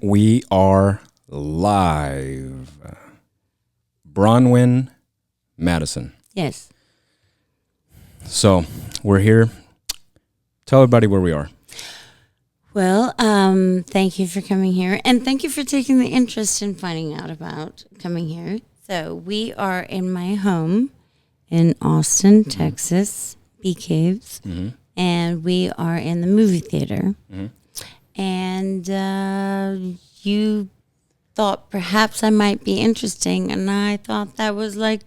We are live. Bronwyn, Maddison. Yes. So we're here. Tell everybody where we are. Well, thank you for coming here, and thank you for taking the interest in finding out about coming here. So we are in my home in Austin, Texas, Bee Caves, and we are in the movie theater. And you thought perhaps I might be interesting, and I thought that was like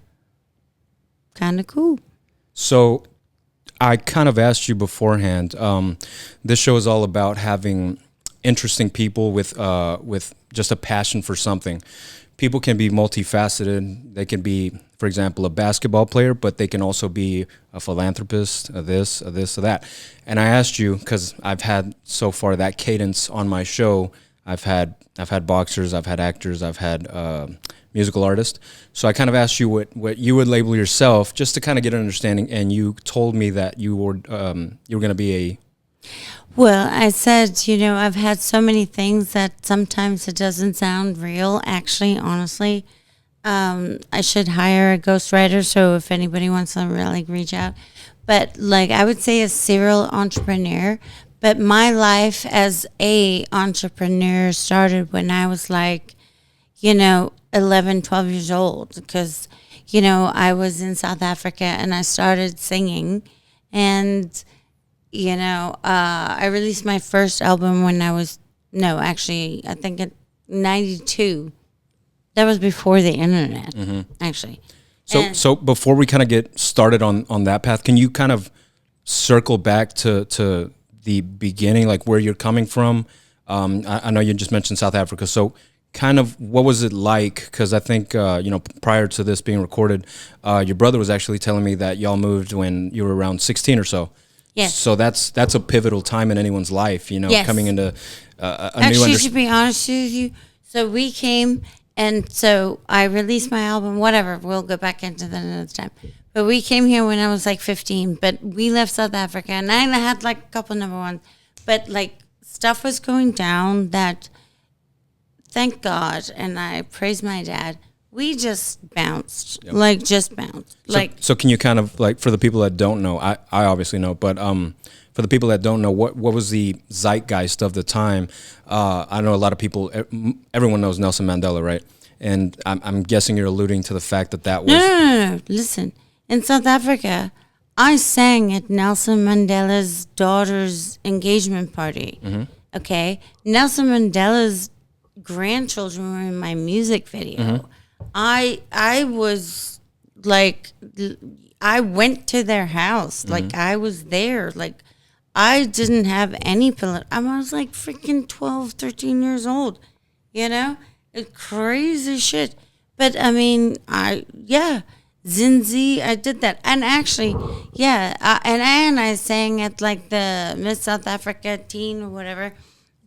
kind of cool. So I kind of asked you beforehand. This show is all about having interesting people with just a passion for something. People can be multifaceted. They can be, for example, a basketball player, but they can also be a philanthropist, a this, a that. And I asked you because I've had so far that cadence on my show. I've had boxers, I've had actors, I've had musical artists. So I kind of asked you what you would label yourself, just to kind of get an understanding. And you told me that you were going to be a. Well, I said, I've had so many things that sometimes it doesn't sound real. Actually, honestly, I should hire a ghostwriter. So if anybody wants to really reach out, but I would say a serial entrepreneur. But my life as a entrepreneur started when I was 11, 12 years old, because, I was in South Africa and I started singing, and, I released my first album when I was, I think in 92. That was before the internet, actually. So before we kind of get started on that path, can you kind of circle back to the beginning, like where you're coming from? I know you just mentioned South Africa, so kind of what was it like? Because I think, prior to this being recorded, your brother was actually telling me that y'all moved when you were around 16 or so. Yes. So that's a pivotal time in anyone's life, Yes. coming into a new Actually, to be honest with you, so we came, and so I released my album, whatever, we'll go back into that another time. But we came here when I was 15, but we left South Africa, and I had a couple number ones, but stuff was going down that, thank God, and I praise my dad, we just bounced, just bounced. So can you kind of, for the people that don't know, I obviously know, but for the people that don't know, what was the zeitgeist of the time? I know a lot of people, everyone knows Nelson Mandela, right? And I'm guessing you're alluding to the fact that was... No. Listen, in South Africa, I sang at Nelson Mandela's daughter's engagement party. Okay? Nelson Mandela's grandchildren were in my music video. I was I went to their house. I was there. I didn't have any I was freaking 12, 13 years old. It's crazy shit. But I mean, Zinzi, I did that. And actually, and I sang at the Miss South Africa teen or whatever.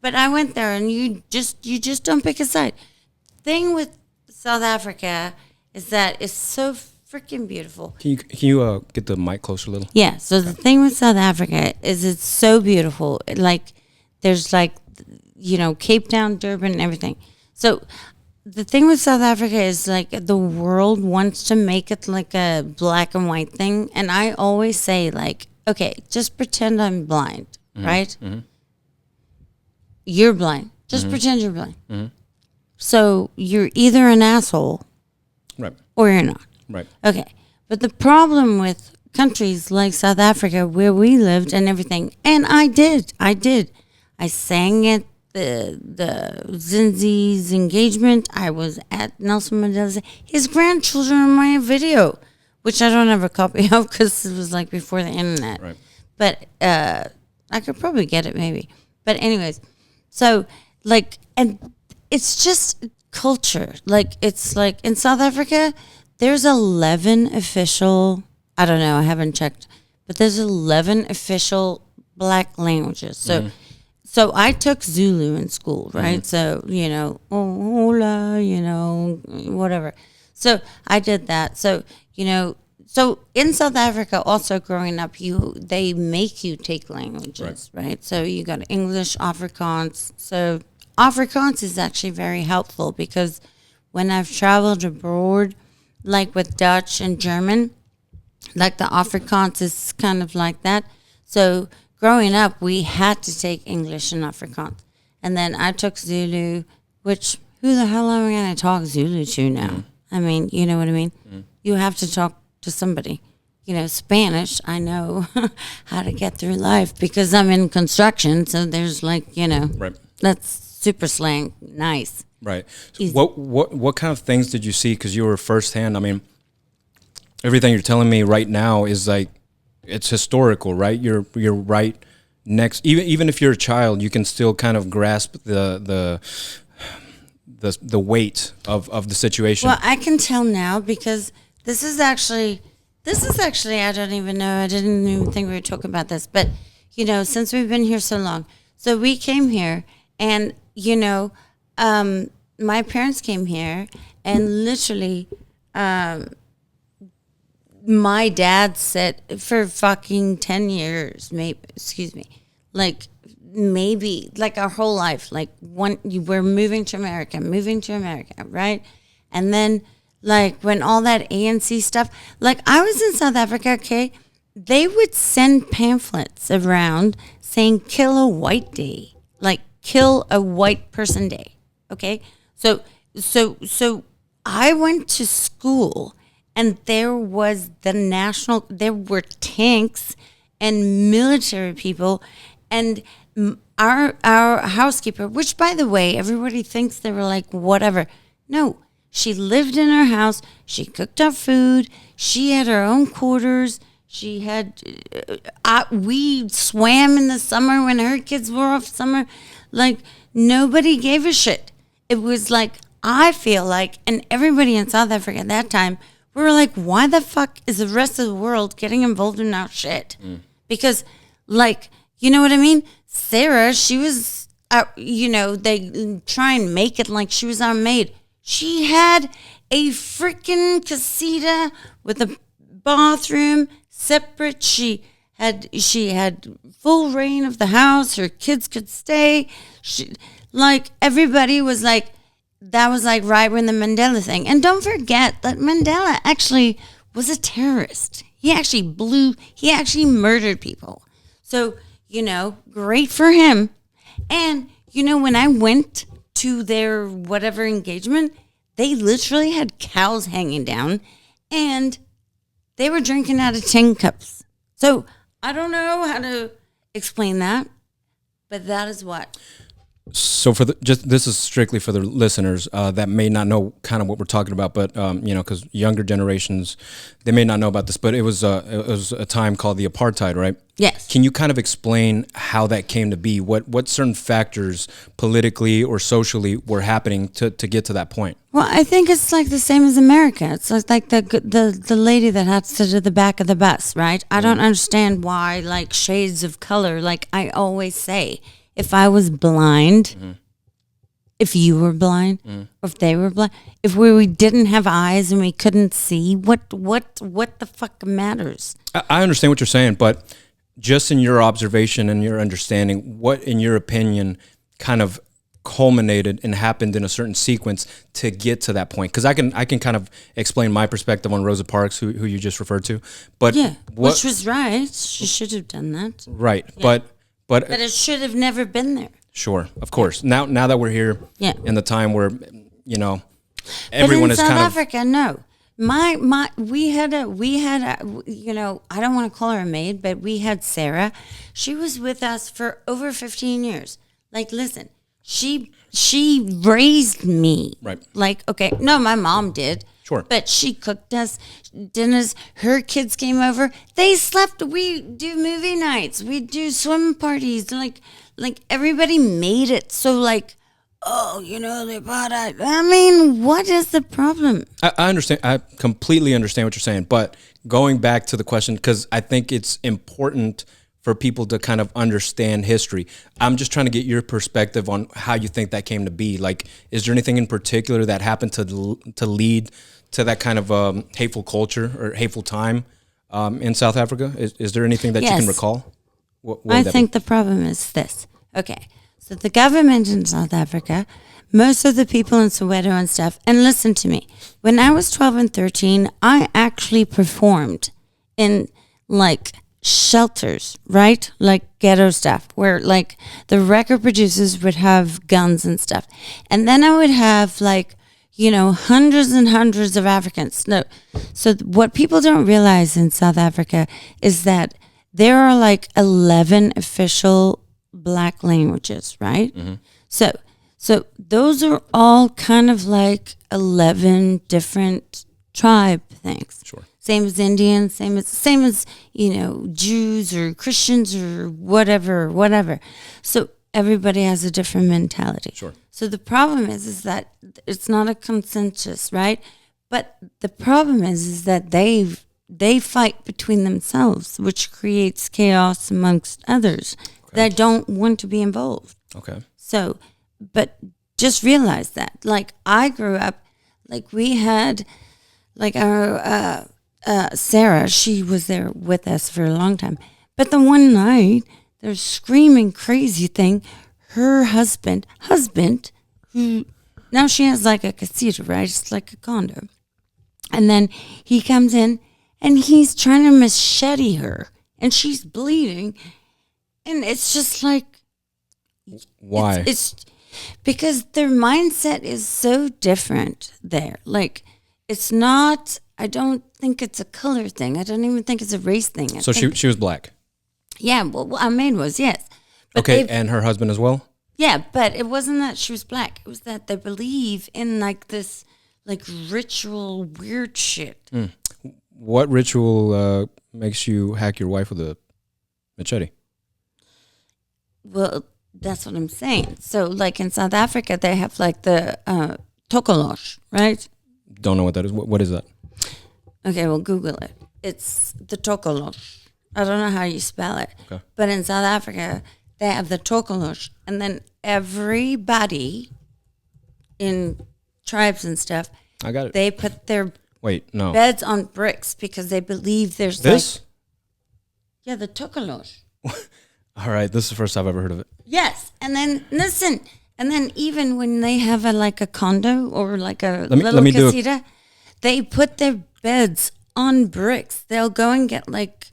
But I went there, and you just don't pick a side. Thing with South Africa is that it's so freaking beautiful. Can you get the mic closer a little? Yeah. So the thing with South Africa is it's so beautiful. There's Cape Town, Durban, and everything. So the thing with South Africa is the world wants to make it a black and white thing, and I always say okay, just pretend I'm blind, right? You're blind. Just pretend you're blind. So you're either an asshole, right, or you're not. Right. Okay. But the problem with countries like South Africa, where we lived and everything, and I did. I sang at the Zinzi's engagement. I was at Nelson Mandela's. His grandchildren in my video, which I don't have a copy of because it was before the internet. Right. But I could probably get it maybe. But anyways, so and it's just culture. It's in South Africa, there's 11 official, I don't know, I haven't checked, but there's 11 official black languages. So I took Zulu in school, right? So, hola, whatever. So I did that. So, so in South Africa, also growing up, they make you take languages, right? So you got English, Afrikaans. So Afrikaans is actually very helpful because when I've traveled abroad, like with Dutch and German, like the Afrikaans is kind of like that. So growing up, we had to take English and Afrikaans. And then I took Zulu, which who the hell am I going to talk Zulu to now? I mean, you know what I mean? You have to talk to somebody. You know, Spanish, I know how to get through life because I'm in construction. So there's like, you know, Right. that's super slang. Nice. Right. Easy. What kind of things did you see? Because you were firsthand. I mean, everything you're telling me right now is like it's historical, right? You're right next. Even if you're a child, you can still kind of grasp the weight of the situation. Well, I can tell now because this is actually I don't even know. I didn't even think we were talking about this, but you know, since we've been here so long, so we came here, and you know, my parents came here, and literally, my dad said for fucking 10 years, maybe like our whole life, like we're moving to America, right? And then like when all that ANC stuff, like I was in South Africa, okay, they would send pamphlets around saying kill a white day, like kill a white person day, okay? So I went to school and there were tanks and military people and our housekeeper, which by the way, everybody thinks they were like whatever. No, she lived in her house. She cooked our food. She had her own quarters. She had, we swam in the summer when her kids were off summer. Like nobody gave a shit. It was like, I feel like, and everybody in South Africa at that time, we were like, why the fuck is the rest of the world getting involved in our shit? Because like, you know what I mean? Sarah, she was, you know, they try and make it like she was our maid. She had a freaking casita with a bathroom separate. She had full reign of the house. Her kids could stay. Like everybody was like, that was like right when the Mandela thing. And don't forget that Mandela actually was a terrorist. He actually murdered people. So, you know, great for him. And, you know, when I went to their whatever engagement, they literally had cows hanging down and they were drinking out of tin cups. So I don't know how to explain that, but that is what. So this is strictly for the listeners that may not know kind of what we're talking about, but you know, because younger generations, they may not know about this, but it was a time called the apartheid, right? Yes. Can you kind of explain how that came to be? What certain factors politically or socially were happening to get to that point? Well, I think it's like the same as America. It's like the lady that had to sit at the back of the bus, right? I don't understand why like shades of color. Like I always say, if I was blind, if you were blind, or if they were blind, if we didn't have eyes and we couldn't see, what the fuck matters? I understand what you're saying, but just in your observation and your understanding, what, in your opinion, kind of culminated and happened in a certain sequence to get to that point? Because I can kind of explain my perspective on Rosa Parks, who you just referred to, but yeah, which was right. She should have done that. Right, yeah. But it should have never been there. Sure, of course. Now that we're here, yeah, in the time where, you know, everyone is kind of. South Africa, no. We had a, you know, I don't want to call her a maid, but we had Sarah. She was with us for over 15 years. Like, listen, she raised me. Right. Like, okay, no, my mom did. Sure. But she cooked us dinners. Her kids came over. They slept. We do movie nights. We do swim parties. Like everybody made it. So like, oh, you know, they bought it. I mean, what is the problem? I understand. I completely understand what you're saying. But going back to the question, because I think it's important for people to kind of understand history. I'm just trying to get your perspective on how you think that came to be. Like, is there anything in particular that happened to lead to that kind of hateful culture or hateful time in South Africa? Is there anything that you can recall? I think the problem is this. Okay, So the government in South Africa, most of the people in Soweto and stuff, and listen to me, when I was 12 and 13, I actually performed in like shelters, right? Like ghetto stuff, where like the record producers would have guns and stuff. And then I would have like, you know, hundreds and hundreds of Africans. No. So what people don't realize in South Africa is that there are like 11 official Black languages, right? Mm-hmm. So those are all kind of like 11 different tribe things. Sure. Same as Indians, same as you know, Jews or Christians or whatever. So everybody has a different mentality. Sure. So the problem is that it's not a consensus, right? But the problem is that they fight between themselves, which creates chaos amongst others that don't want to be involved. Okay. So, but just realize that. Like I grew up, like we had, like our Sarah, she was there with us for a long time. But the one night, there's screaming crazy thing. Her husband, who now she has like a casita, right? It's like a condo. And then he comes in and he's trying to machete her and she's bleeding. And it's just like, why? It's because their mindset is so different there. Like, it's not, I don't think it's a color thing. I don't even think it's a race thing. So she was Black? Yeah, well, our maid was, yes. But okay, and her husband as well? Yeah, but it wasn't that she was Black. It was that they believe in like this like ritual weird shit. Mm. What ritual makes you hack your wife with a machete? Well, that's what I'm saying. So like in South Africa, they have like the tokolosh, right? Don't know what that is. What is that? Okay, well, Google it. It's the tokolosh. I don't know how you spell it. Okay. But in South Africa, they have the tokolosh. And then everybody in tribes and stuff, I got it. they put their beds on bricks because they believe there's this? Yeah, the tokolosh. All right, this is the first I've ever heard of it. Yes, and then listen, and then even when they have a condo or like a little casita, they put their beds on bricks. They'll go and get like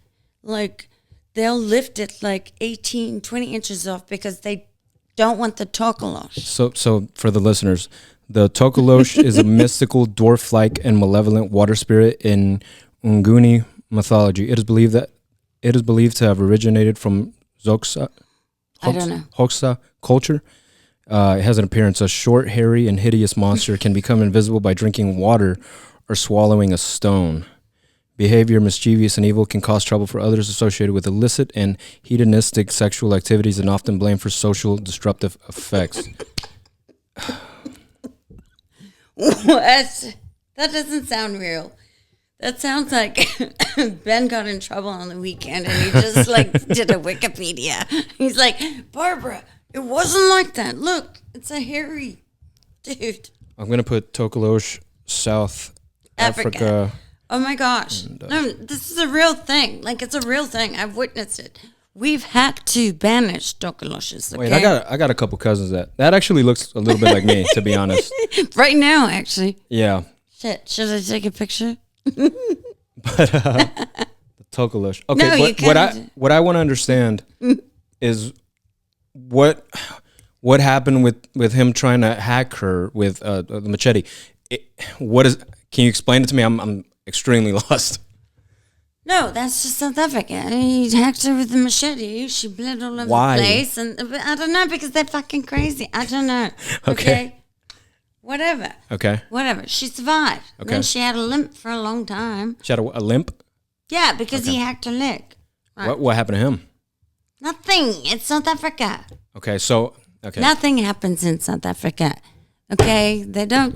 they'll lift it like 18, 20 inches off because they don't want the tokolosh. So for the listeners, the tokolosh is a mystical dwarf-like and malevolent water spirit in Nguni mythology. It is believed to have originated from Xhosa culture. It has an appearance. A short, hairy, and hideous monster can become invisible by drinking water or swallowing a stone. Behavior mischievous and evil, can cause trouble for others, associated with illicit and hedonistic sexual activities, and often blamed for social disruptive effects. What? That doesn't sound real. That sounds like Ben got in trouble on the weekend and he just did a Wikipedia. He's like, Barbara, it wasn't like that. Look, it's a hairy dude. I'm going to put Tokolosh, South Africa. Oh my gosh. And, no, this is a real thing. Like, it's a real thing. I've witnessed it. We've had to banish Tokoloshes. Okay? Wait, I got a couple cousins that actually looks a little bit like me, to be honest. Right now, actually. Yeah. Shit, should I take a picture? But the Tokolosh. Okay, no, what I want to understand is what happened with him trying to hack her with the machete. Can you explain it to me? I'm extremely lost. No, that's just South Africa. He hacked her with the machete. She bled all over the place. And I don't know, because they're fucking crazy. I don't know. Okay. Whatever. Okay. Whatever. She survived. Okay. Then she had a limp for a long time. She had a limp? Yeah, because he hacked her leg. Right. What happened to him? Nothing. It's South Africa. Okay, so... Okay. Nothing happens in South Africa. Okay? They don't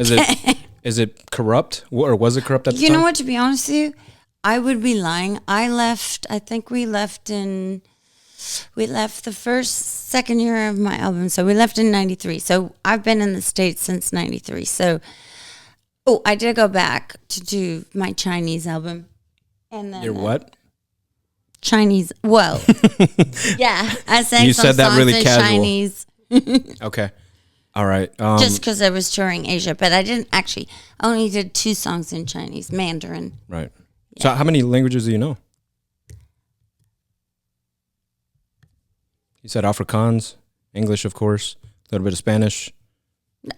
Is it corrupt? Or was it corrupt at the time? You know what, to be honest with you, I would be lying. I think we left the second year of my album. So we left in 93. So I've been in the States since 93. So, I did go back to do my Chinese album. And then, your what? Chinese. Well, yeah. I sang you some said that songs really in casual. Chinese. Okay. All right. Just because I was touring Asia, but I didn't actually. I only did 2 songs in Chinese, Mandarin. Right. So how many languages do you know? You said Afrikaans, English, of course, a little bit of Spanish,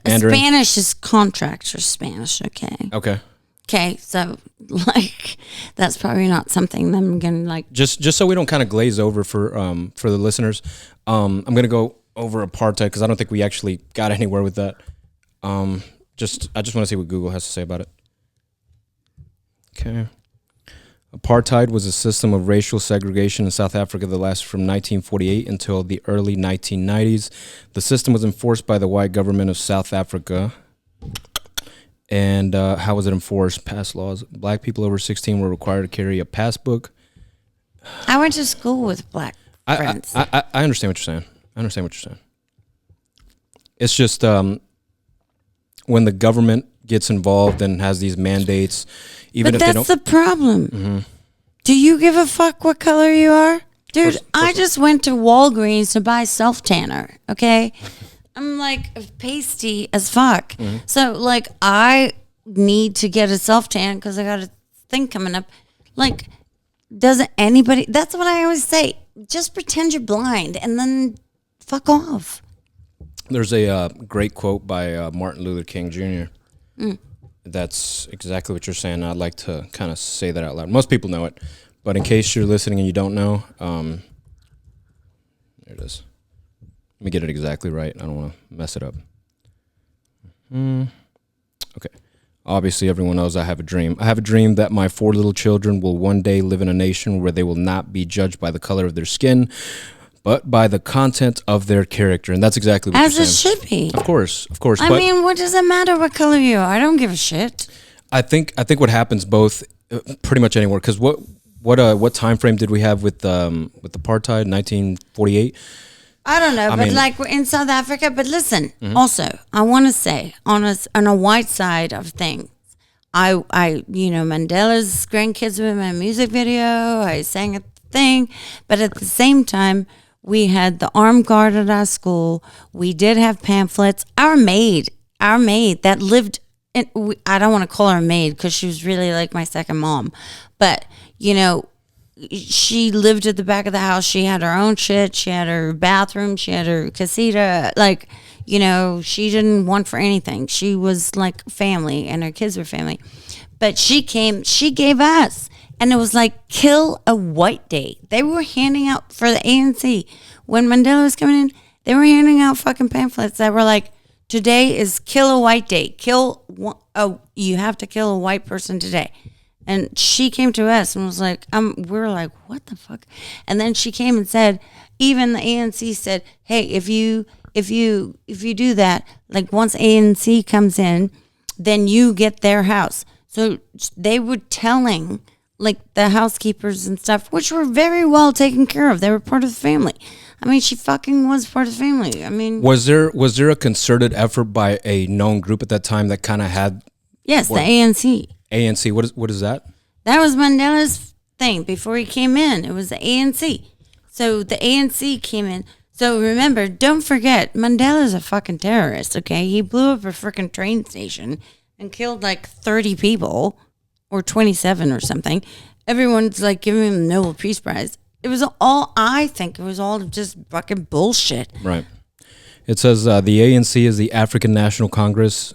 Mandarin. Spanish is contractor Spanish, okay? Okay. Okay, so, like, that's probably not something that I'm going to, like... Just so we don't kind of glaze over for the listeners, I'm going to go over apartheid because I don't think we actually got anywhere with that. I just want to see what Google has to say about it. Okay. Apartheid was a system of racial segregation in South Africa that lasted from 1948 until the early 1990s. The system was enforced by the white government of South Africa. And how was it enforced? Passed laws. Black people over 16 were required to carry a passbook. I went to school with black friends. I understand what you're saying. It's just when the government gets involved and has these mandates, even but if they don't. But that's the problem. Mm-hmm. Do you give a fuck what color you are? Dude, I just went to Walgreens to buy self-tanner, okay? I'm like pasty as fuck. Mm-hmm. So, like, I need to get a self-tan because I got a thing coming up. Like, doesn't anybody... That's what I always say. Just pretend you're blind and then fuck off. There's a great quote by Martin Luther King Jr. That's exactly what you're saying. I'd like to kind of say that out loud. Most people know it, but in case you're listening and you don't know, there it is. Let me get it exactly right. I don't want to mess it up. Okay. Obviously, everyone knows I have a dream. I have a dream that my 4 little children will one day live in a nation where they will not be judged by the color of their skin, but by the content of their character. And that's exactly what As you're it saying. should be. Of course. I mean, what does it matter what color you are? I don't give a shit. I think what happens both pretty much anywhere, because what time frame did we have with apartheid, 1948? I don't know, but like we're in South Africa. But listen, also, I want to say on a white side of things, I Mandela's grandkids were in my music video. I sang at the thing, but at the same time, we had the armed guard at our school. We did have pamphlets. Our maid that lived. I don't want to call her a maid because she was really like my second mom, but she lived at the back of the house. She had her own shit. She had her bathroom. She had her casita. Like, she didn't want for anything. She was like family and her kids were family. But she gave us, and it was like Kill a White Day. They were handing out for the ANC. When Mandela was coming in, they were handing out fucking pamphlets that were like, today is Kill a White Day. You have to kill a white person today. And she came to us and was like, we were like, what the fuck? And then she came and said, even the ANC said, hey, if you do that, like once ANC comes in, then you get their house. So they were telling like the housekeepers and stuff, which were very well taken care of. They were part of the family. I mean, she fucking was part of the family. I mean, was there a concerted effort by a known group at that time that kind of had? Yes, the ANC. ANC. What is that? That was Mandela's thing before he came in. It was the ANC. So the ANC came in. So remember, don't forget, Mandela's a fucking terrorist, okay? He blew up a freaking train station and killed like 30 people or 27 or something. Everyone's like giving him the Nobel Peace Prize. I think it was all just fucking bullshit. Right. It says the ANC is the African National Congress,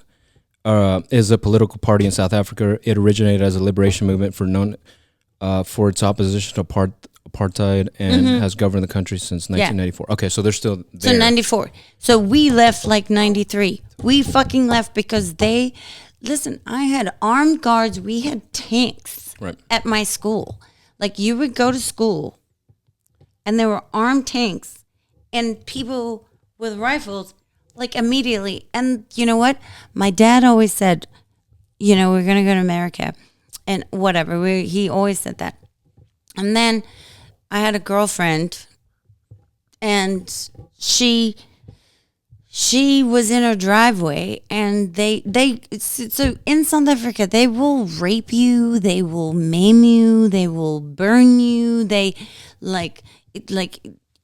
is a political party in South Africa. It originated as a liberation movement for its opposition to apartheid and has governed the country since 1994. Okay, so they're still there. So 94. So we left like 93. We fucking left because listen, I had armed guards. We had tanks at my school. Like you would go to school and there were armed tanks and people with rifles like immediately. And you know what? My dad always said, we're going to go to America and whatever. He always said that. And then I had a girlfriend and she was in her driveway and so in South Africa, they will rape you. They will maim you. They will burn you. They like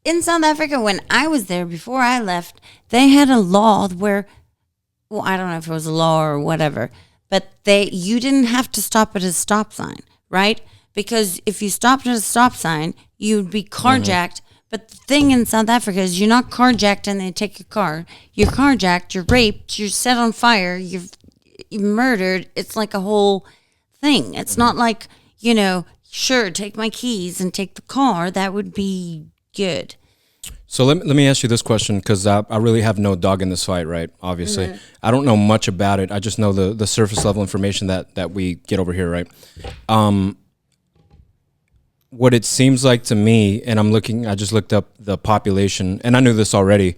in South Africa, when I was there before I left, they had a law where, well, I don't know if it was a law or whatever, but you didn't have to stop at a stop sign, right? Because if you stopped at a stop sign, you'd be carjacked. But the thing in South Africa is you're not carjacked and they take your car. You're carjacked, you're raped, you're set on fire, you're murdered. It's like a whole thing. It's not like, sure, take my keys and take the car. That would be good. So let me ask you this question, because I really have no dog in this fight, right? Obviously. I don't know much about it. I just know the surface level information that we get over here, right? What it seems like to me, and I just looked up the population, and I knew this already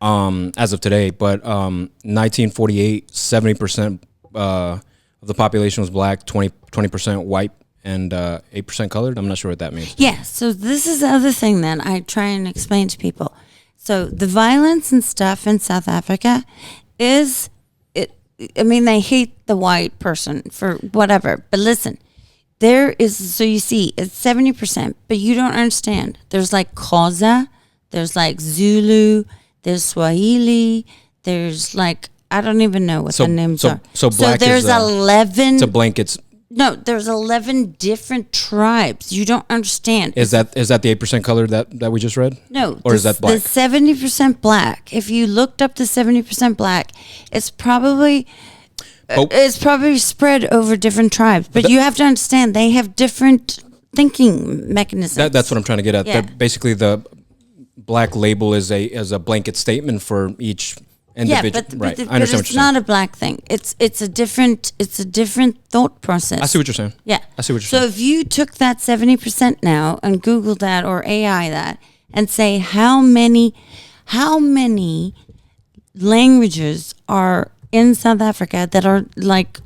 as of today, but 1948, 70% of the population was black, 20% white, and 8% colored. I'm not sure what that means. Yeah, so this is the other thing that I try and explain to people. So the violence and stuff in South Africa they hate the white person for whatever, but listen, so you see, it's 70%, but you don't understand. There's like Xhosa, there's like Zulu, there's Swahili, there's like, I don't even know what the names are. So black there's is 11. It's a blanket. No, there's 11 different tribes. You don't understand. Is that the 8% color that we just read? No. Or is that black? The 70% black. If you looked up the 70% black, it's probably spread over different tribes. But you have to understand, they have different thinking mechanisms. That's what I'm trying to get at. Yeah. Basically, the black label is a blanket statement for each individual. Yeah, right. but I understand what you're it's not a black thing. It's a different thought process. I see what you're saying. Yeah. I see what you're saying. So if you took that 70% now and Google that or AI that and say how many languages are in South Africa that are like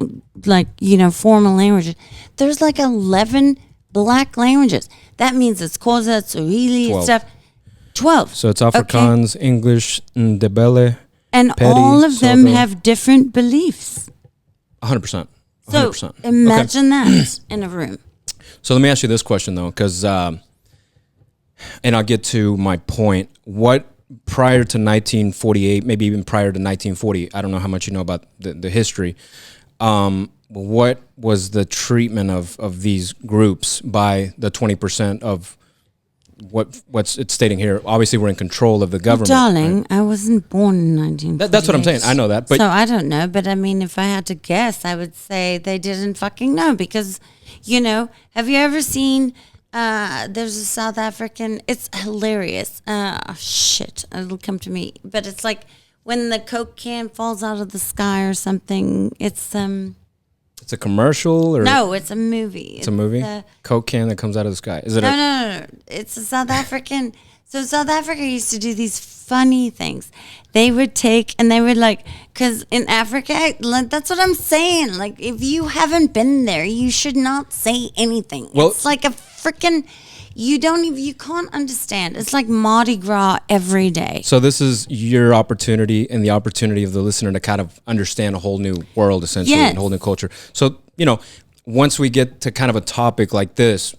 formal languages, there's like 11 black languages. That means it's Xhosa, Swahili, 12. stuff. 12. So it's Afrikaans, English, Ndebele, and Petty, all of them Sotho. have different beliefs. 100%. So 100%. imagine that in a room. So let me ask you this question, though, because, and I'll get to my point. What, prior to 1948, maybe even prior to 1940, I don't know how much you know about the history, what was the treatment of these groups by the 20% of what's it's stating here? Obviously, we're in control of the government. Darling, right? I wasn't born in 1948. That's what I'm saying. I know that. But so I don't know. But I mean, if I had to guess, I would say they didn't fucking know because, have you ever seen, there's a South African, it's hilarious. Shit, it'll come to me. But it's like when the Coke can falls out of the sky or something. It's it's a commercial or no, it's a movie. It's a movie. Coke can that comes out of the sky. Is it? No. It's a South African. So South Africa used to do these funny things. They would take and they would because in Africa, that's what I'm saying. Like if you haven't been there, you should not say anything. Well, it's like a freaking. You can't understand. It's like Mardi Gras every day. So this is your opportunity and the opportunity of the listener to kind of understand a whole new world, essentially, yes. and a whole new culture. So, once we get to kind of a topic like this,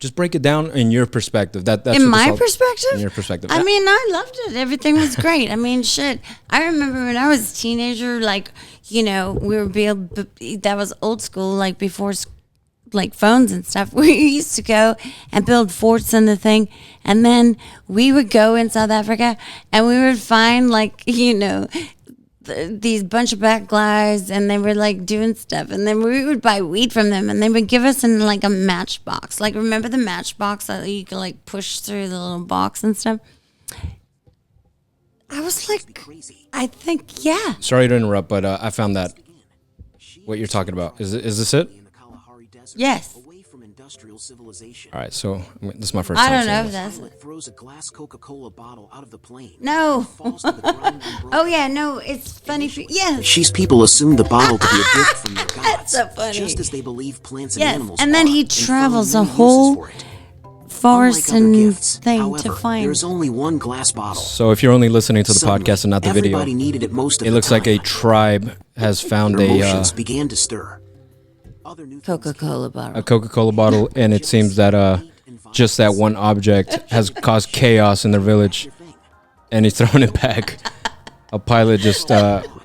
just break it down in your perspective. That's in my perspective? In your perspective. I mean, I loved it. Everything was great. I mean, shit. I remember when I was a teenager, we were that was old school, before phones and stuff. We used to go and build forts in the thing, and then we would go in South Africa and we would find these bunch of black guys, and they were doing stuff, and then we would buy weed from them, and they would give us in a matchbox. Remember the matchbox that you could push through the little box and stuff? I was I think, yeah. Sorry to interrupt, but I found that what you're talking about. Is this it? Yes. All right, so this is my first I time. don't know if that's it. Throws a glass Coca-Cola bottle out of the plane. No. Falls to the ground and Oh yeah, no, it's funny. Yes. She's people assume the bottle to be a gift from their gods. That's so funny. Just as they believe plants and Yes, animals and then are, he and found travels a many uses whole for it. forest Unlike other and gifts, thing however, to find. there's only one glass bottle. So if you're only listening to the Suddenly, podcast and not the video, everybody needed it most of it the looks like time. a tribe has found Emotions began to stir. Coca-Cola bottle. a Coca-Cola bottle, and it seems that just that one object has caused chaos in their village, and he's throwing it back. A pilot just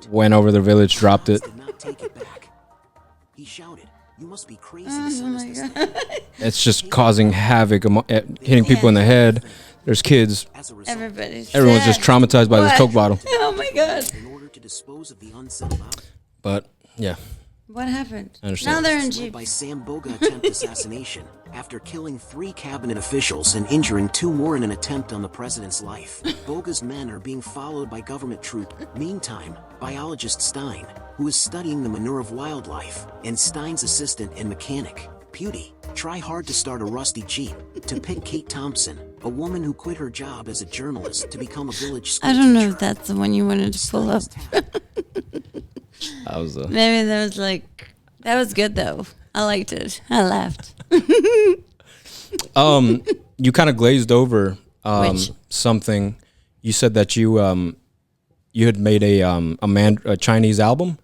went over their village, dropped it. Did not take it back. He shouted, "You must be crazy to send us this thing." It's just causing havoc, hitting people in the head. There's kids. As a result, Everyone's just traumatized by this Coke bottle. Oh my God. in order to dispose of the unsettled object But yeah, What happened? I understand. Now they're in led Jeep. by Sam Boga attempt assassination after killing 3 cabinet officials and injuring 2 more in an attempt on the president's life. Boga's men are being followed by government troop. Meantime, biologist Stein, who is studying the manure of wildlife, and Stein's assistant and mechanic, Pewdie, try hard to start a rusty Jeep to pick Kate Thompson, a woman who quit her job as a journalist to become a village school I don't know teacher. if that's the one you wanted to pull up. I was Maybe that was like, that was good though. I liked it. I laughed. you kind of glazed over Which? something. You said that you had made a Chinese album.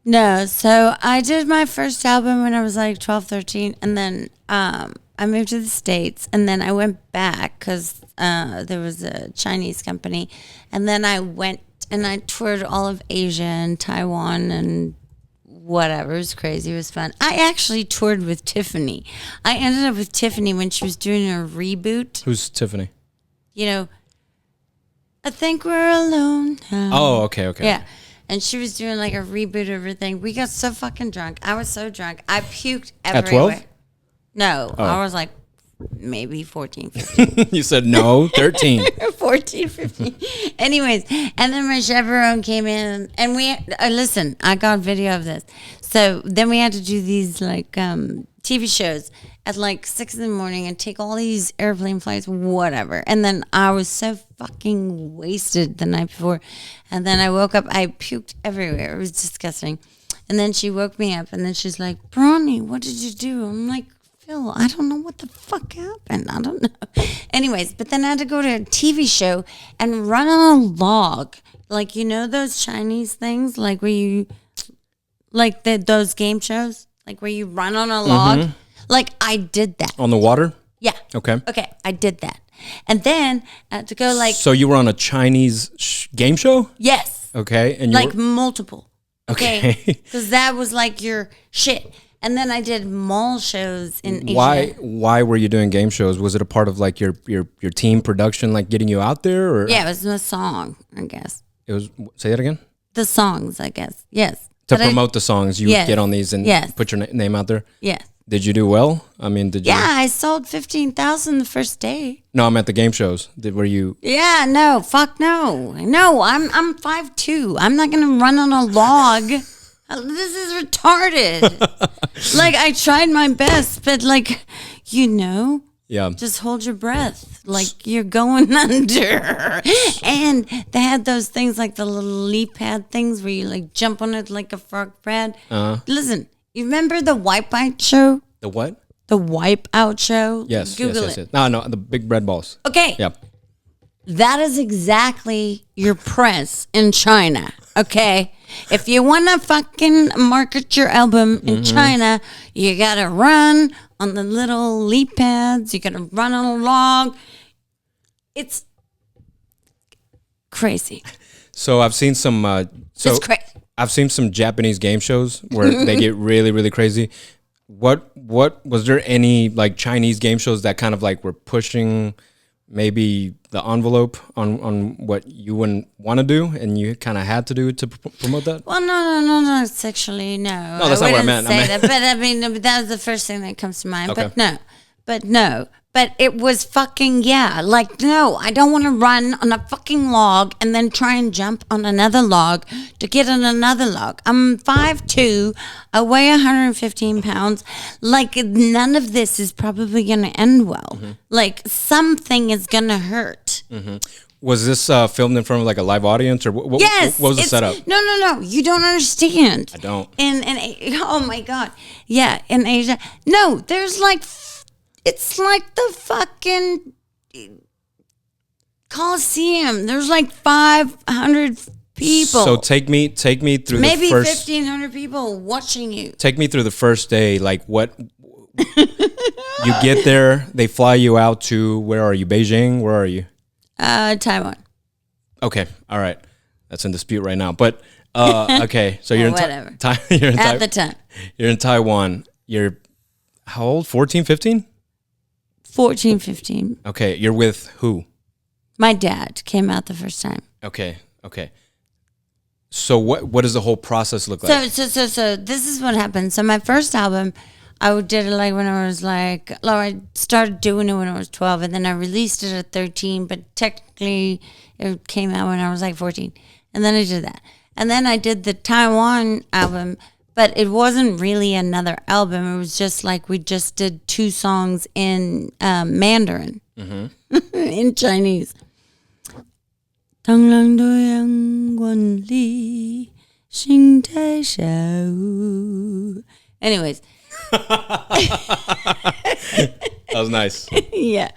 No, so I did my first album when I was like 12, 13, and then I moved to the States, and then I went back because there was a Chinese company, and then I went and I toured all of Asia and Taiwan and whatever. It was crazy. It was fun. I actually toured with Tiffany. I ended up with Tiffany when she was doing a reboot. Who's Tiffany? You know, I think we're alone now. Oh, okay. Yeah. And she was doing like a reboot of everything. We got so fucking drunk. I was so drunk. I puked everywhere. 12? No, Oh. I was like maybe 14, 15. You said no, 13. 14, 15. Anyways, and then my chaperone came in and we, listen, I got video of this. So then we had to do these like TV shows at like 6 in the morning and take all these airplane flights, whatever. And then I was so fucking wasted the night before. And then I woke up, I puked everywhere. It was disgusting. And then she woke me up and then she's like, Bronny, what did you do? I'm like, Phil, I don't know what the fuck happened. I don't know. Anyways, but then I had to go to a TV show and run on a log. Like, you know those Chinese things? Like where you, like those game shows? Like where you run on a log? Like I did that. On the water? Yeah. Okay. Okay, I did that. And then I had to go like, So you were on a Chinese game show? yes. Okay. And you Like were, multiple. Okay. Because that was like your shit. And then I did mall shows in Asia. why were you doing game shows? Was it a part of like your team production, like getting you out there, or Yeah, it was a song, I guess. it was? Say that again. The songs, I guess. Yes. To But promote the songs, you Yes. would get on these and Yes. put your name out there. Yes. Did you do well? I mean, did you? Yeah, I sold 15,000 the first day. No, I'm at the game shows. Were you? Yeah, no, fuck no. No, I'm 5'2". I'm not going to run on a log. This is retarded. Like, I tried my best, but like, you know, Yeah. just hold your breath. Like, you're going under. And they had those things like the little leap pad things where you like jump on it like a frog pad. Listen, you remember the Wipeout show? The what? The Wipeout show? Yes. Google yes. it. No, the big bread balls. Okay. Yeah. That is exactly your press in China, okay? If you want to fucking market your album in China, you got to run on the little leap pads. You got to run on a log. It's crazy. So I've seen some. It's crazy. I've seen some Japanese game shows where they get really, really crazy. What was there any like Chinese game shows that kind of like were pushing maybe the envelope on what you wouldn't want to do and you kind of had to do to promote that? Well, no, sexually, no. No, that's not what I wouldn't meant. I say meant- that, but I mean, that was the first thing that comes to mind. Okay. But no. But it was fucking, yeah. Like, no, I don't want to run on a fucking log and then try and jump on another log to get on another log. I'm 5'2", I weigh 115 pounds. Like, none of this is probably going to end well. Like, something is going to hurt. Was this filmed in front of like a live audience or what? Yes. What was the it's- setup? No. You don't understand. I don't. Oh my God. Yeah, in Asia. No, there's like, it's like the fucking Coliseum. There's like 500 people. So take me through maybe the first. 1,500 people watching you. Take me through the first day. Like what you get there, they fly you out to, where are you? Beijing? Where are you? Taiwan. Okay, all right. That's in dispute right now. But okay, so you're in whatever. You're in At the time. You're in Taiwan. You're how old? 14, 15? 14, 15. Okay, you're with who? My dad came out the first time. Okay. So what does the whole process look like? So this is what happened. So my first album, I did it like when I was like, I started doing it when I was 12, and then I released it at 13, but technically it came out when I was like 14. And then I did that. And then I did the Taiwan album, but it wasn't really another album. It was just like we just did 2 songs in Mandarin, in Chinese. 当啷的阳光里，心太小。Anyways. That was nice. Yeah.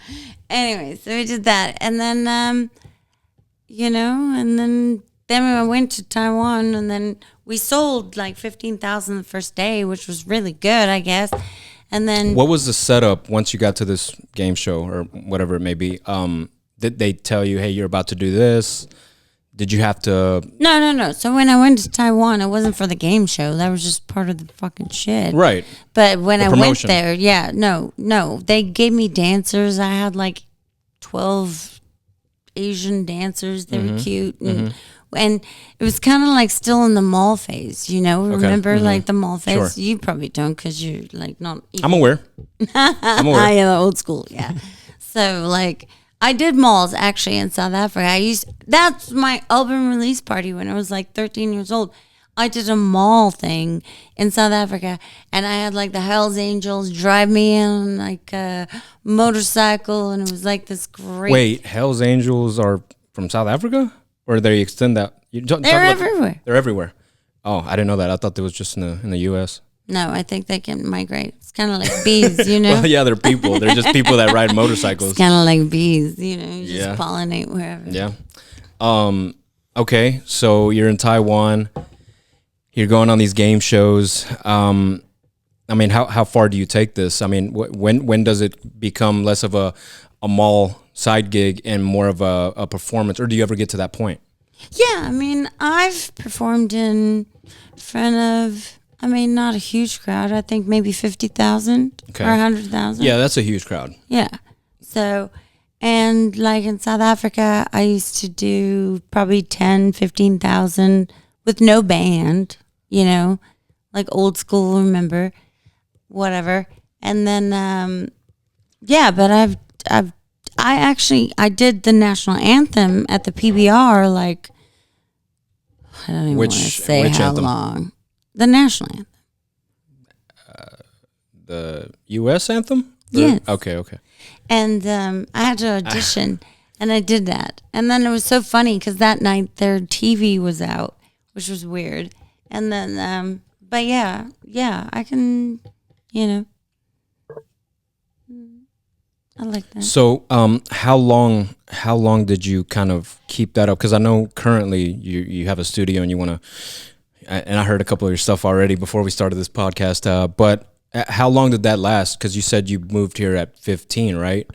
Anyway, so we did that. And then, and then I went to Taiwan, and then we sold like 15,000 the first day, which was really good, I guess. And then... What was the setup once you got to this game show or whatever it may be? Did they tell you, hey, you're about to do this? Did you have to... No. So when I went to Taiwan, it wasn't for the game show. That was just part of the fucking shit. Right. But when I promotion. went there, no. They gave me dancers. I had like 12 Asian dancers. They were cute. And it was kind of like still in the mall phase, Remember like the mall phase? Sure. You probably don't because you're like not even... I'm aware. I am old school, yeah. So like... I did malls actually in South Africa. That's my album release party when I was like 13 years old. I did a mall thing in South Africa, and I had like the Hells Angels drive me in like a motorcycle, and it was like this great... Wait, Hells Angels are from South Africa? Or they extend that? They're everywhere. They're everywhere. Oh, I didn't know that. I thought it was just in the U.S. No, I think they can migrate. It's kind of like bees, Well, yeah, they're people. They're just people that ride motorcycles. It's kind of like bees, you just pollinate wherever. Yeah. Okay, so you're in Taiwan. You're going on these game shows. I mean, how far do you take this? I mean, when does it become less of a mall side gig and more of a performance? Or do you ever get to that point? Yeah, I mean, I've performed in front of... not a huge crowd. I think maybe 50,000 or 100,000. Yeah, that's a huge crowd. Yeah. So, and like in South Africa, I used to do probably 10, 15,000 with no band, like old school, remember, whatever. And then, but I did the national anthem at the PBR, like, I don't even want to say how anthem? long. The national anthem. The U.S. anthem? Yes. Okay. And I had to audition, and I did that. And then it was so funny because that night their TV was out, which was weird. And then, but yeah, I can, I like that. So, how long did you kind of keep that up? Because I know currently you have a studio and you want to. And I heard a couple of your stuff already before we started this podcast. But how long did that last? Because you said you moved here at 15, right?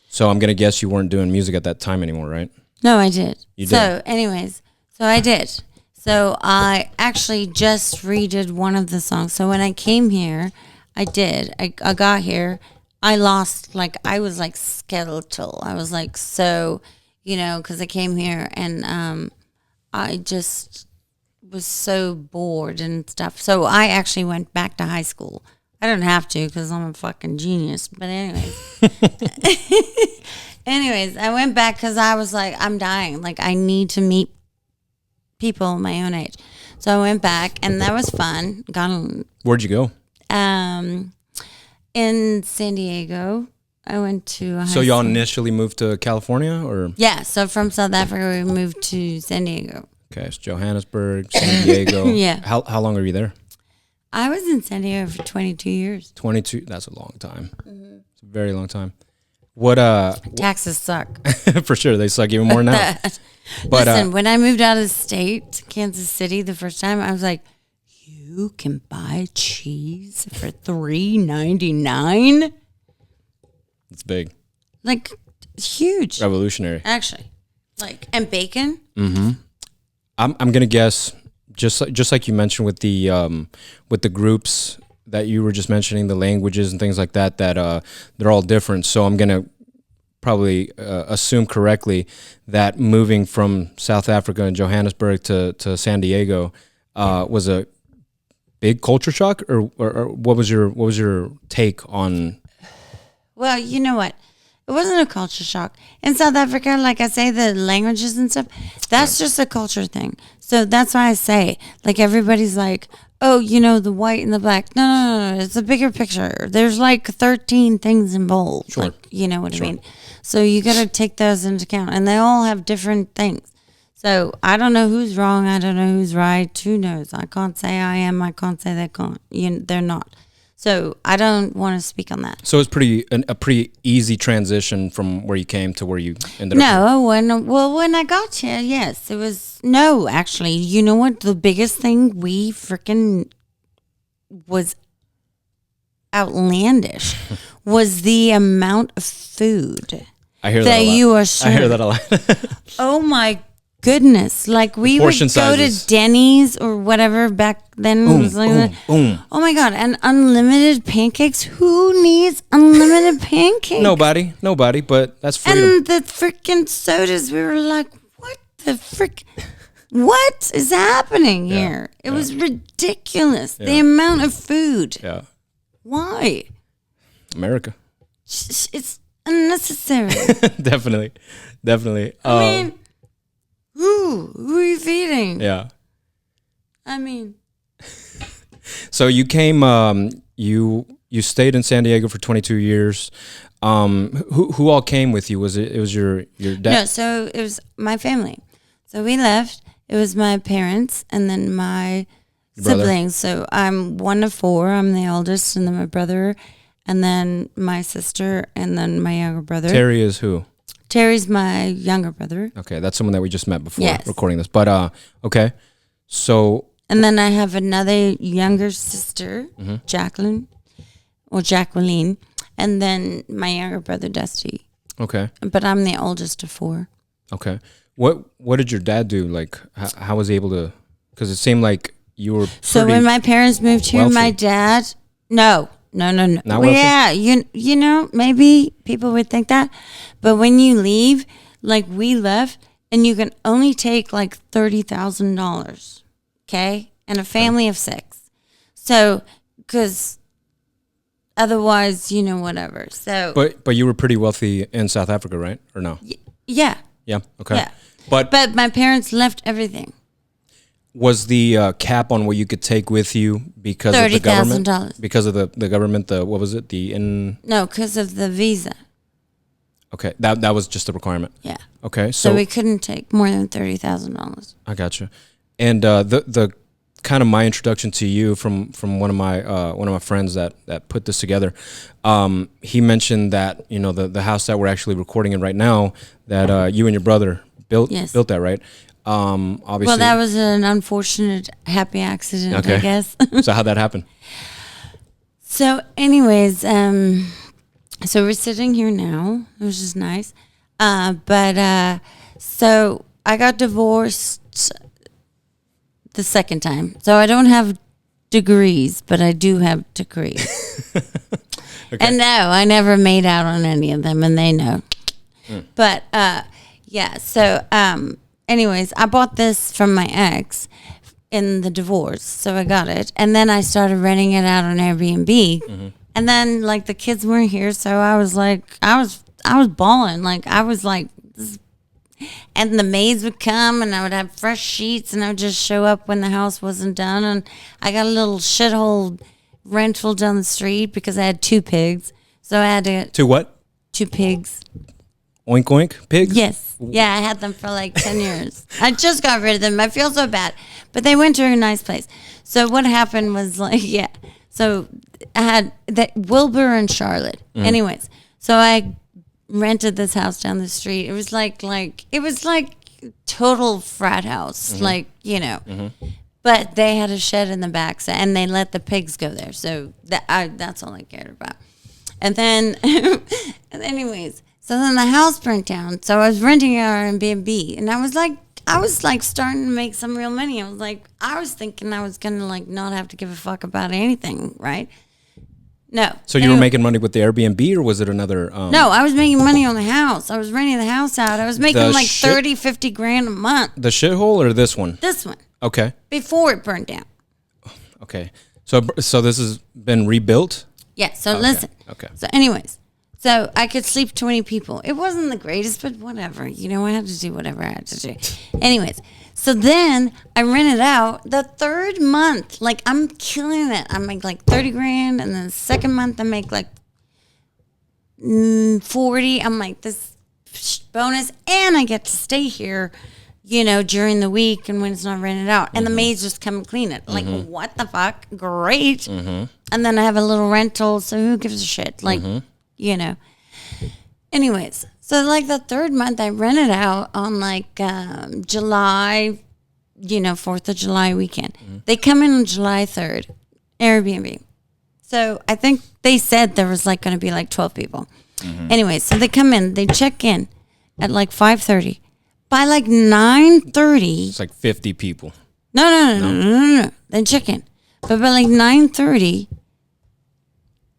So I'm going to guess you weren't doing music at that time anymore, right? No, I did. You did? So anyways, I did. So I actually just redid one of the songs. So when I came here, I got here. I lost, I was like skeletal. I was like so, because I came here and I just... was so bored and stuff. So I actually went back to high school. I don't have to because I'm a fucking genius. But anyways, I went back because I was like, I'm dying. Like, I need to meet people my own age. So I went back, and that was fun. Where'd you go? In San Diego. I went to high So y'all school. initially moved to California, or? Yeah, so from South Africa, we moved to San Diego. Okay, it's Johannesburg, San Diego. Yeah. How long were you there? I was in San Diego for 22 years. 22. That's a long time. It's a very long time. What Taxes suck. for sure, they suck even more now. But Listen, when I moved out of the state to Kansas City the first time, I was like, you can buy cheese for $3.99. It's big. Like, huge. Revolutionary. Actually. Like, and bacon. I'm gonna guess just like you mentioned with the groups that you were just mentioning, the languages and things like that they're all different. So I'm gonna probably assume correctly that moving from South Africa and Johannesburg to San Diego was a big culture shock, or what was your take on? Well, you know what? It wasn't a culture shock. In South Africa, like I say, the languages and stuff, that's just a culture thing. So that's why I say, like, everybody's like, oh, you know, the white and the black. No. It's a bigger picture. There's like 13 things involved. Sure. Like, you know what I mean? So you got to take those into account. And they all have different things. So I don't know who's wrong. I don't know who's right. Who knows? I can't say I am. I can't say they can't. They're not. So I don't want to speak on that. So it's a pretty easy transition from where you came to where you ended up. No, when I got here, yes, it was. No, actually, you know what? The biggest thing we freaking was outlandish was the amount of food I hear that that a lot. you are served. I hear that a lot. Oh my goodness! Like we would Portion go sizes. to Denny's or whatever back then. It was like that. Oh my god! And unlimited pancakes. Who needs unlimited pancakes? Nobody. But that's freedom. And the freaking sodas. We were like, what the frick? What is happening here? It was ridiculous. The amount of food. Yeah. Why? America. It's unnecessary. Definitely. I mean, who are you feeding? Yeah. I mean, So you came. You stayed in San Diego for 22 years. Who all came with you? Was it was your dad? no. So it was my family. So we left. It was my parents and then my brother? siblings. So I'm one of four. I'm the oldest, and then my brother, and then my sister, and then my younger brother. Terry is who? Terry's my younger brother. Okay, that's someone that we just met before Yes. recording this. But okay, so And then I have another younger sister, Jacqueline, and then my younger brother, Dusty. okay, But I'm the oldest of four. okay. What did your dad do? Like, how was he able to? Because it seemed like you were. So when my parents moved here, wealthy. my dad, no. Not Well, wealthy? yeah, you know, maybe people would think that, but when you leave, like we left, and you can only take like $30,000, okay, and a family of 6. So, because otherwise, you know, whatever. So, But you were pretty wealthy in South Africa, right? Or no? yeah, Yeah. Okay. yeah. But But my parents left everything. was the cap on what you could take with you because of the government? $30,000. Because of the government, what was it? No, because of the visa. Okay, that was just a requirement. Yeah. Okay, So so we couldn't take more than $30,000. I gotcha. And the kind of my introduction to you from one of my friends that put this together. He mentioned that the house that we're actually recording in right now, that you and your brother built that, right? Obviously. Well, that was an unfortunate happy accident, Okay. I guess. So how'd that happen? So, anyways, so we're sitting here now, which is nice. So I got divorced the second time. So I don't have degrees, but I do have degrees. Okay. And no, I never made out on any of them, and they know. But yeah, so anyways, I bought this from my ex in the divorce, so I got it, and then I started renting it out on Airbnb, and then like the kids weren't here, so I was like, I was bawling, like I was like, and the maids would come, and I would have fresh sheets, and I would just show up when the house wasn't done, and I got a little shithole rental down the street because I had 2 pigs, so I had to To what? 2 pigs. Oink oink pigs? Yes. Yeah, I had them for like 10 years. I just got rid of them. I feel so bad. But they went to a nice place. So what happened was like, yeah. So I had that Wilbur and Charlotte. Anyways, so I rented this house down the street. It was like total frat house. Like, But they had a shed in the back, so, and they let the pigs go there. So that's all I cared about. And then, and anyways, so then the house burnt down. So I was renting our Airbnb, and I was like starting to make some real money. I was thinking I was gonna like not have to give a fuck about anything, right? No. So you were making money with the Airbnb, or was it another? No, I was making money on the house. I was renting the house out. I was making like 30, 50 grand a month. The shithole or this one? This one. Okay. Before it burned down. Okay. So this has been rebuilt? Yeah. So listen. Okay. So anyways, so I could sleep 20 people. It wasn't the greatest, but whatever. You know, I had to do whatever I had to do. Anyways, so then I rented out the third month. Like, I'm killing it. I make like 30 grand. And then the second month, I make like 40. I'm like, this bonus. And I get to stay here, you know, during the week and when it's not rented out. And the maids just come and clean it. Like, what the fuck? Great. And then I have a little rental. So who gives a shit? Like, you know. Anyways, so like the third month I rented out on like July, you know, 4th of July weekend. They come in on July 3rd, Airbnb. So I think they said there was like going to be like 12 people. Anyways, so they come in, they check in at like 5:30. By like 9:30. It's like 50 people. No. They check in. But by like 9:30,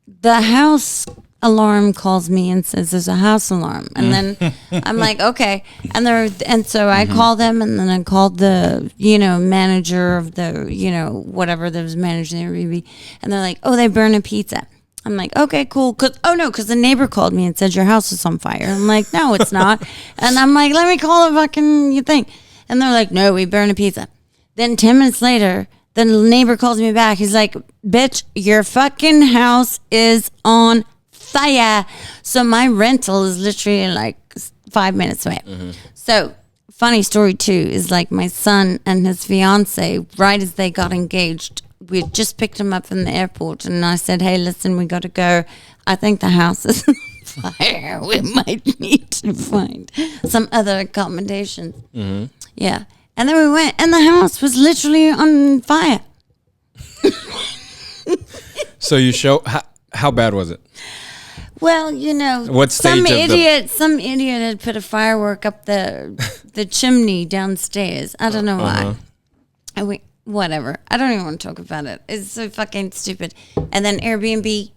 the house alarm calls me and says there's a house alarm, and then I'm like, okay, and so I call them, and then I called the manager of the whatever that was managing the Airbnb, and they're like, oh, they burn a pizza. I'm like, okay, cool. Cause the neighbor called me and said your house is on fire. I'm like, no, it's not. And I'm like, let me call the fucking thing, and they're like, no, we burn a pizza. Then 10 minutes later, the neighbor calls me back. He's like, bitch, your fucking house is on fire. So my rental is literally like 5 minutes away. So funny story too is like my son and his fiance, right as they got engaged, we had just picked him up from the airport, and I said, hey, listen, we got to go. I think the house is on fire. We might need to find some other accommodations. Yeah. And then we went, and the house was literally on fire. So you show, how bad was it? Well, you know, What some stage idiot had put a firework up the chimney downstairs. I don't know why. Whatever. I don't even want to talk about it. It's so fucking stupid. And then Airbnb,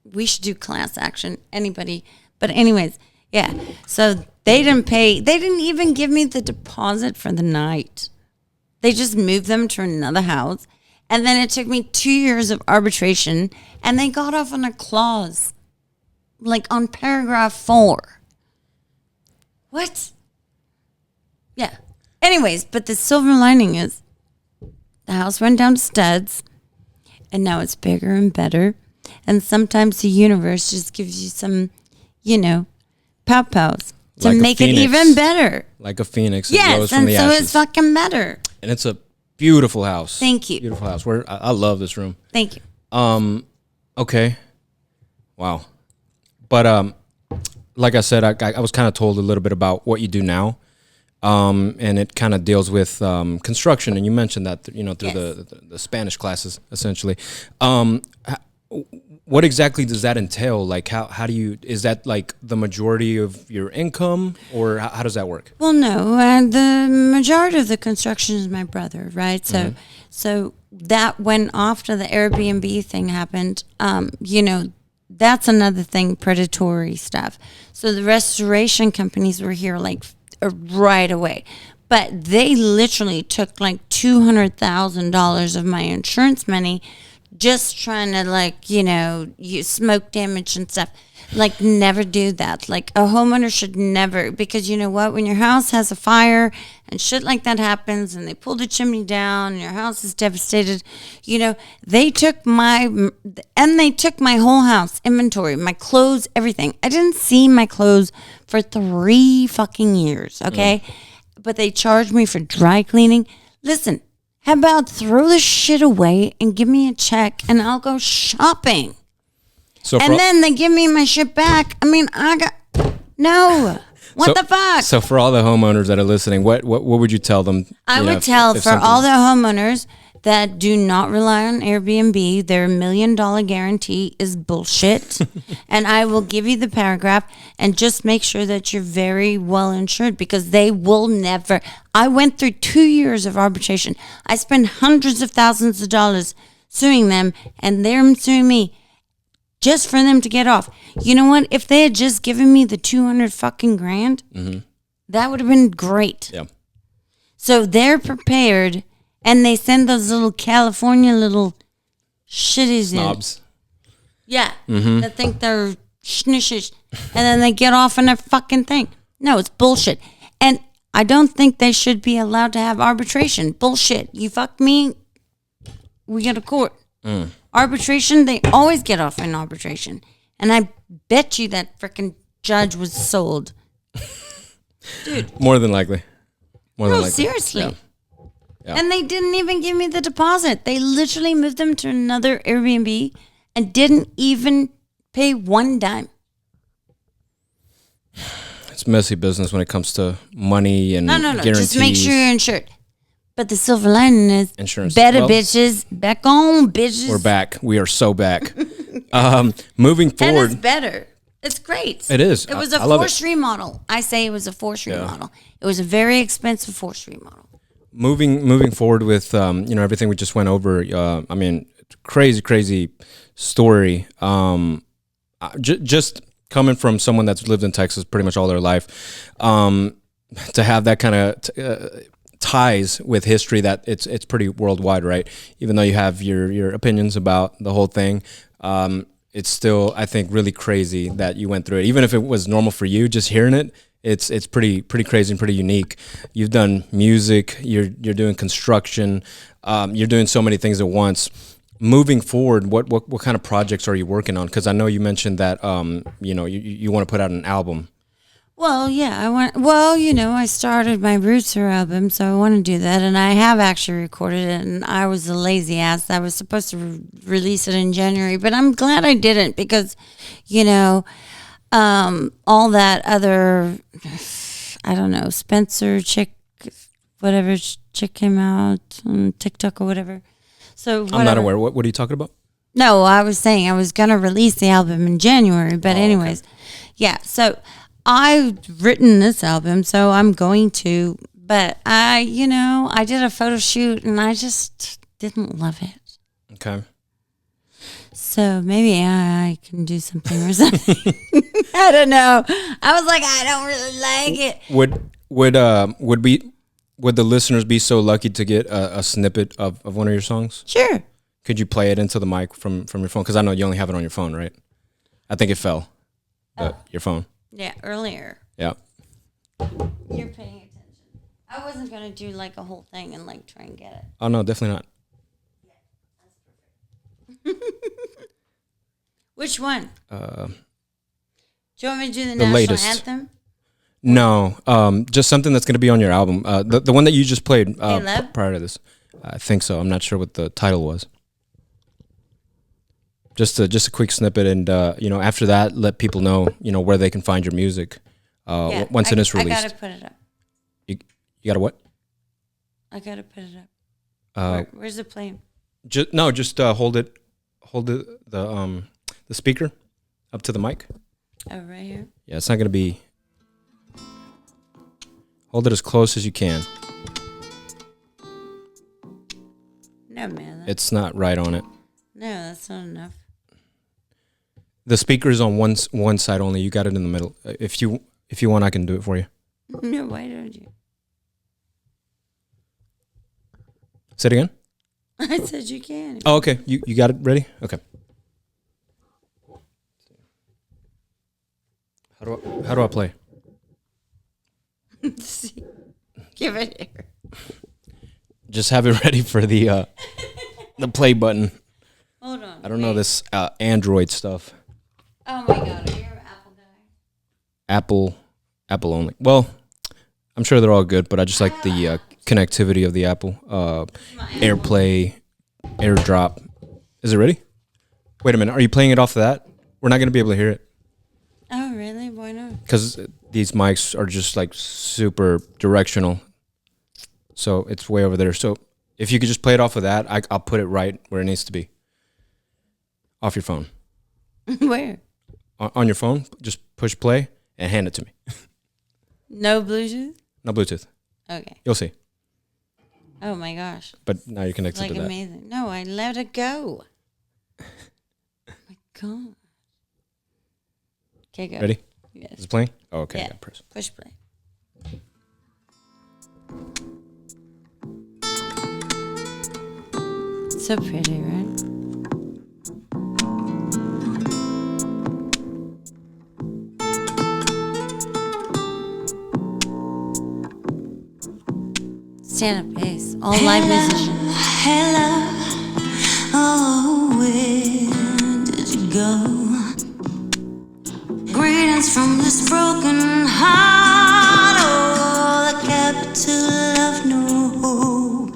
we should do class action. Anybody. But anyways, yeah. So they didn't pay. They didn't even give me the deposit for the night. They just moved them to another house. And then it took me 2 years of arbitration, and they got off on a clause, like on paragraph 4. What? Yeah. Anyways, but the silver lining is the house went down to studs, and now it's bigger and better. And sometimes the universe just gives you some, pow-pows to Like a make it phoenix. even better. Like a phoenix. Yes, rose from and the so ashes. it's fucking better. And it's a beautiful house. Thank you. Beautiful house. I love this room. Thank you. Okay. Wow. But like I said, I was kind of told a little bit about what you do now. And it kind of deals with construction, and you mentioned that through Yes. the Spanish classes, essentially. What exactly does that entail? Like, how do you? Is that like the majority of your income, or how does that work? Well, no, the majority of the construction is my brother, right? So, so that when after the Airbnb thing happened, that's another thing, predatory stuff. So the restoration companies were here like right away, but they literally took like $200,000 of my insurance money, just trying to use smoke damage and stuff. Like, never do that. Like, a homeowner should never, because you know what? When your house has a fire and shit like that happens, and they pull the chimney down and your house is devastated, they took my whole house inventory, my clothes, everything. I didn't see my clothes for 3 fucking years, okay? But they charged me for dry cleaning. Listen, how about throw this shit away and give me a check and I'll go shopping? So And then they give me my shit back. I mean, no. What the fuck? So for all the homeowners that are listening, what would you tell them? I would tell for all the homeowners that do not rely on Airbnb, their $1 million guarantee is bullshit. And I will give you the paragraph and just make sure that you're very well insured because they will never. I went through 2 years of arbitration. I spent hundreds of thousands of dollars suing them and they're suing me just for them to get off. You know what? If they had just given me the 200 fucking grand, that would have been great. Yeah. So they're prepared. And they send those little California little shitties Snobs. in. Yeah. That think they're schnishes. And then they get off on their fucking thing. No, it's bullshit. And I don't think they should be allowed to have arbitration. Bullshit. You fuck me, we go to court. Arbitration, they always get off in arbitration. And I bet you that freaking judge was sold. Dude. More than likely. No, seriously. Yeah. Yeah. And they didn't even give me the deposit. They literally moved them to another Airbnb and didn't even pay one dime. It's messy business when it comes to money and guarantees. Just make sure you're insured. But the silver lining is insurance. Better bitches. Back on, bitches. We're back. We are so back. Moving forward. And it's better. It's great. It is. It was a forced remodel. I say it was a forced remodel. It was a very expensive forced remodel. Moving forward with everything we just went over. I mean, crazy story. Just coming from someone that's lived in Texas pretty much all their life, to have that kind of ties with history that it's pretty worldwide, right? Even though you have your opinions about the whole thing, it's still, I think, really crazy that you went through it. Even if it was normal for you, just hearing it. It's pretty crazy and pretty unique. You've done music, you're doing construction, you're doing so many things at once. Moving forward, what kind of projects are you working on? Because I know you mentioned that you want to put out an album. Well, yeah, I started my Rooster album, so I want to do that, and I have actually recorded it, and I was a lazy ass. I was supposed to release it in January, but I'm glad I didn't because, all that other, I don't know, Spencer chick came out on TikTok or whatever. So whatever. I'm not aware. What are you talking about? No, I was saying I was going to release the album in January, but anyways, yeah. So I've written this album, so I'm going to, but I did a photo shoot and I just didn't love it. Okay. So maybe I can do something or something. I don't know. I was like, I don't really like it. Would the listeners be so lucky to get a snippet of one of your songs? Sure. Could you play it into the mic from your phone? Because I know you only have it on your phone, right? I think it fell. Your phone. Yeah, earlier. Yeah. You're paying attention. I wasn't going to do like a whole thing and like try and get it. Oh, no, definitely not. Which one? Do you want me to do the national latest anthem? No, just something that's going to be on your album. The one that you just played prior to this. I think so. I'm not sure what the title was. Just a quick snippet, and after that, let people know where they can find your music. Once it is released. I gotta put it up. You gotta what? I gotta put it up. Where's it playing? Just hold it. Hold the speaker up to the mic. Oh, right here. Yeah, it's not gonna be. Hold it as close as you can. No, man. It's not right on it. No, that's not enough. The speaker is on one side only. You got it in the middle. If you want, I can do it for you. No, why don't you? Say it again. I said you can. Oh, okay. You got it ready? Okay. How do I play? Give it here. Just have it ready for the play button. Hold on. I don't know this Android stuff. Oh my God, are you an Apple guy? Apple only. Well, I'm sure they're all good, but I just like the connectivity of the Apple. AirPlay, AirDrop. Is it ready? Wait a minute. Are you playing it off of that? We're not going to be able to hear it. Oh, really? Why not? Because these mics are just like super directional. So it's way over there. So if you could just play it off of that, I'll put it right where it needs to be. Off your phone. Where? On your phone, just push play and hand it to me. No Bluetooth? No Bluetooth. Okay. You'll see. Oh my gosh. But now you're connected Like to that. amazing. No, I let it go. Oh my God. Okay, go. Ready? Yes. Is it playing? Oh, okay. Yeah. I got press. Push play. So pretty, right? Stand up bass. All live musicians. Hello, oh, where did you go? Greetings from this broken heart, oh, the capital of no hope.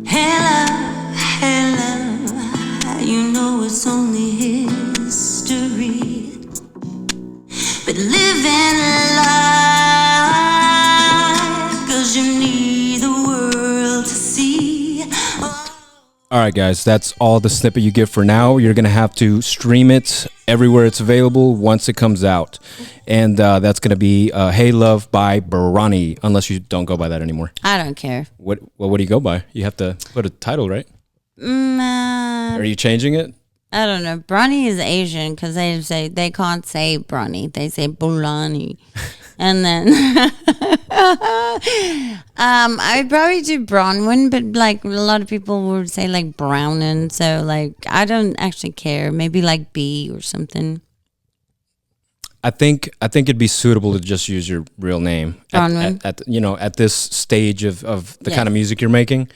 Hello, hello, you know it's only history, but living life, 'cause you need the world to see. All right, guys, that's all the snippet you get for now. You're going to have to stream it everywhere it's available once it comes out. And that's going to be Hey Love by Bronwyn, unless you don't go by that anymore. I don't care. What do you go by? You have to put a title, right? Are you changing it? I don't know. Bronny is Asian because they can't say Bronny. They say Bulani. And then I'd probably do Bronwyn, but like a lot of people would say like Brownin. So like I don't actually care. Maybe like B or something. I think it'd be suitable to just use your real name Bronwyn. at this stage of the Yes. kind of music you're making.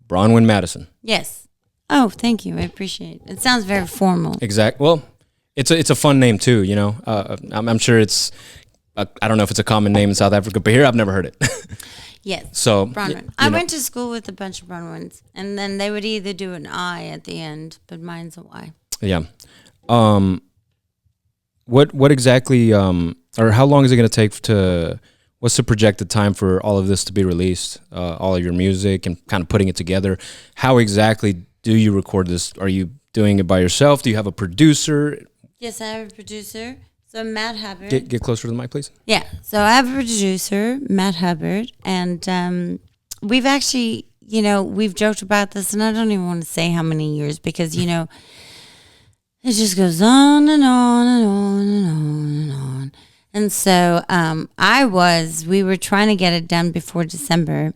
Bronwyn Maddison. Yes. Oh, thank you. I appreciate it. It sounds very formal. Exact. Well, it's a fun name too. You know, I'm sure it's. I don't know if it's a common name in South Africa, but here I've never heard it. Yes. So Bronwyn. I went to school with a bunch of Bronwyns, and then they would either do an I at the end, but mine's a Y. Yeah. What exactly or how long is it going to take to? What's the projected time for all of this to be released? All of your music and kind of putting it together. How exactly do you record this? Are you doing it by yourself? Do you have a producer? Yes, I have a producer. So Matt Hubbard. Get closer to the mic, please. Yeah. So I have a producer, Matt Hubbard, and we've actually, we've joked about this, and I don't even want to say how many years because, it just goes on and on and on and on and on. And so we were trying to get it done before December,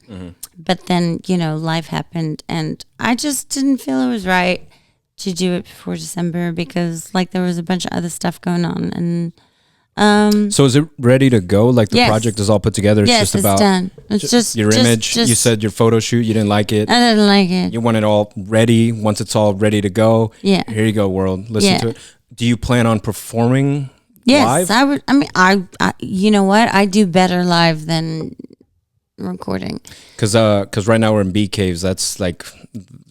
but then, life happened, and I just didn't feel it was right to do it before December because like there was a bunch of other stuff going on. And so is it ready to go? Like the Yes. project is all put together? yes, It's just about done. It's just your image. You said your photo shoot, you didn't like it. I didn't like it. You want it all ready. Once it's all ready to go, Yeah. here you go, world. Listen Yeah. to it. Do you plan on performing Yes, live? I would. I mean, I you know what? I do better live than recording. Because right now we're in bee caves. That's like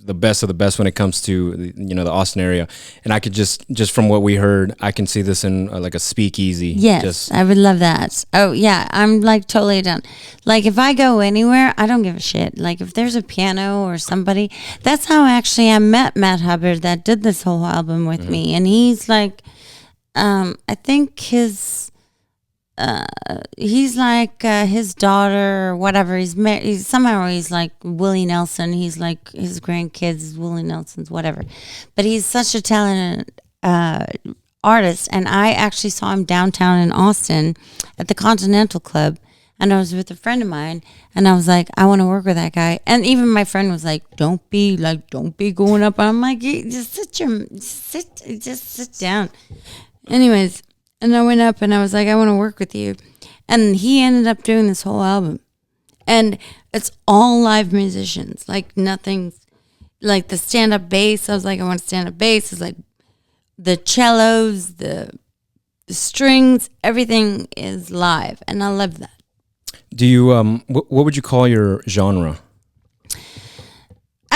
the best of the best when it comes to the Austin area. And I could just from what we heard, I can see this in like a speakeasy. Yes, Just, I would love that. Oh yeah, I'm like totally done. Like if I go anywhere, I don't give a shit. Like if there's a piano or somebody, that's how actually I met Matt Hubbard that did this whole album with me. And he's like, I think he's like his daughter or whatever. He's married. He's like Willie Nelson. He's like his grandkids, Willie Nelson's, whatever. But he's such a talented artist. And I actually saw him downtown in Austin at the Continental Club. And I was with a friend of mine, and I was like, I want to work with that guy. And even my friend was like, don't be going up. I'm like, just sit down. Anyways. And I went up and I was like, I want to work with you. And he ended up doing this whole album. And it's all live musicians. Like nothing's like the stand-up bass. I was like, I want stand-up bass. It's like the cellos, the strings, everything is live. And I love that. do you what would you call your genre?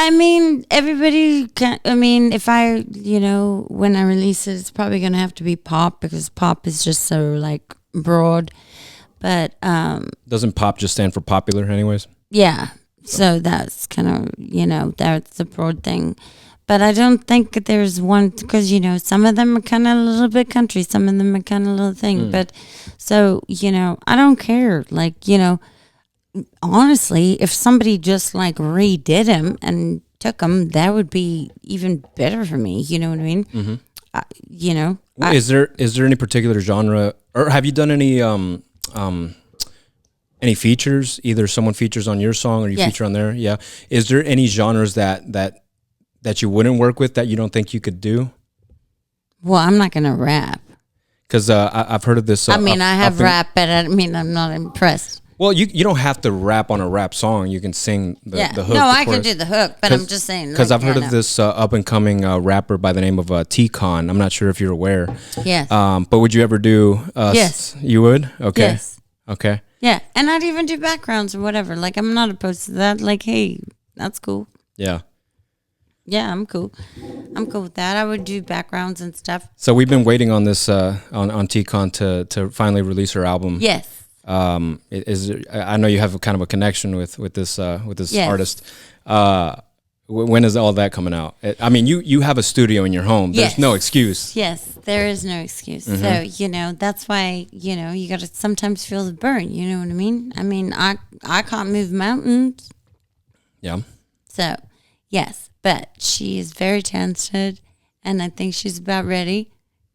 I mean, everybody can, I mean, if I, when I release it, it's probably going to have to be pop because pop is just so like broad. But doesn't pop just stand for popular anyways? Yeah. So that's kind of, that's the broad thing. But I don't think there's one, because, some of them are kind of a little bit country. Some of them are kind of a little thing. But so, I don't care. Like, honestly, if somebody just like redid them and took them, that would be even better for me. You know what I mean? Mm-hmm. Is there any particular genre, or have you done any features? Either someone features on your song or you feature on there. Yeah. Is there any genres that you wouldn't work with that you don't think you could do? Well, I'm not gonna rap. Because I've heard of this. I have rap, but I'm not impressed. Well, you don't have to rap on a rap song. You can sing the hook. No, I can do the hook, but I'm just saying. Because I've heard of this up-and-coming rapper by the name of T-Con. I'm not sure if you're aware. Yes. But would you ever do... Yes. You would? Okay. Yes. Okay. Yeah, and I'd even do backgrounds or whatever. Like, I'm not opposed to that. Like, hey, that's cool. Yeah. Yeah, I'm cool. I'm cool with that. I would do backgrounds and stuff. So we've been waiting on this on T-Con to finally release her album. Yes. I know you have kind of a connection with this artist. When is all that coming out? I mean, you have a studio in your home. There's no excuse. Yes, there is no excuse. Mm-hmm. So that's why you got to sometimes feel the burn. You know what I mean? I mean, I can't move mountains. Yeah. So yes, but she is very talented, and I think she's about ready.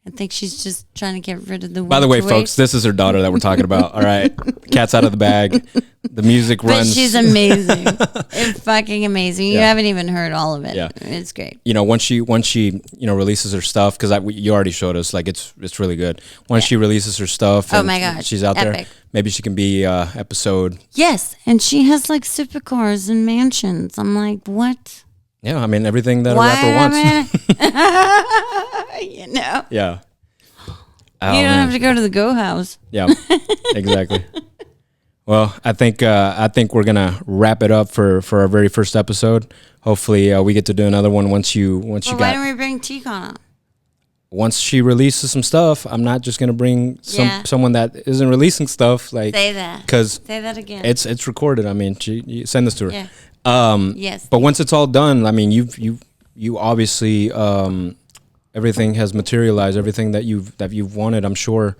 I think she's just trying to get rid of the. By the way, folks, this is her daughter that we're talking about. All right, cat's out of the bag. The music runs. But she's amazing. It's fucking amazing. You haven't even heard all of it. Yeah, it's great. Once she releases her stuff, because you already showed us, like it's really good. Once she releases her stuff, oh my god, she's out there. Maybe she can be episode. Yes, and she has like supercars and mansions. I'm like, what? Yeah, I mean everything that a rapper wants. Yeah. You don't have to go to the Go House. Yeah, exactly. Well, I think we're gonna wrap it up for our very first episode. Hopefully, we get to do another one once you why don't we bring T-Con on? Once she releases some stuff, I'm not just gonna bring someone that isn't releasing stuff. Like say that. Say that again. It's recorded. I mean, you send this to her. Yeah. Yes. But once it's all done, I mean, you obviously everything has materialized. Everything that you've wanted, I'm sure,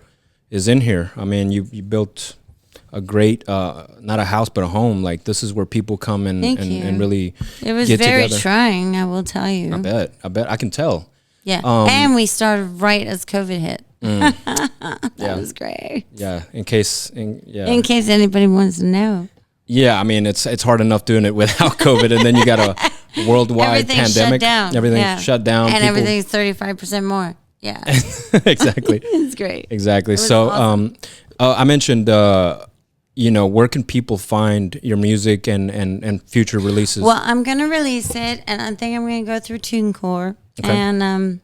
is in here. I mean, you built a great not a house but a home. Like this is where people come and really it was get very together. Trying, I will tell you. I bet I can tell. Yeah. And we started right as COVID hit. That was great. Yeah. In case anybody wants to know. Yeah, I mean it's hard enough doing it without COVID, and then you got a worldwide pandemic. Everything's shut down, and everything's 35% more. Yeah, exactly. It's great. Exactly. So, awesome. I mentioned, where can people find your music and future releases? Well, I'm gonna release it, and I think I'm gonna go through TuneCore, and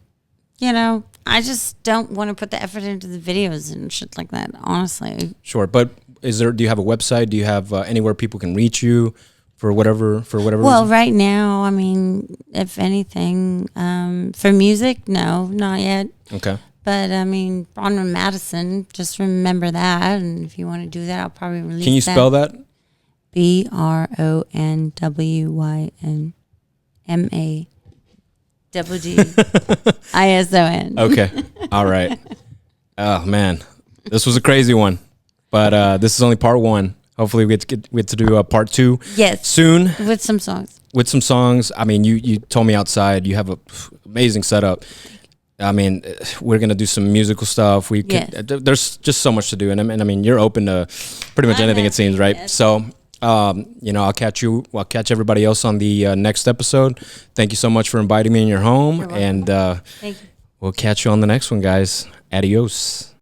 I just don't want to put the effort into the videos and shit like that. Honestly. Sure, but. Do you have a website? Do you have anywhere people can reach you for whatever Well, reason? right now, I mean, if anything, for music, no, not yet. Okay. But I mean, Bronwyn Maddison, just remember that. And if you want to do that, I'll probably release that. Can you spell that? BRONWYNMADDISON. Okay. All right. Oh man, this was a crazy one. But this is only part one. Hopefully we get to do part two. Yes. Soon. With some songs. I mean, you told me outside you have a amazing setup. I mean, we're gonna do some musical stuff. There's just so much to do, and I mean, you're open to pretty much anything it seems, right? Yes. So, I'll catch everybody else on the next episode. Thank you so much for inviting me in your home, and Thank you. We'll catch you on the next one, guys. Adios.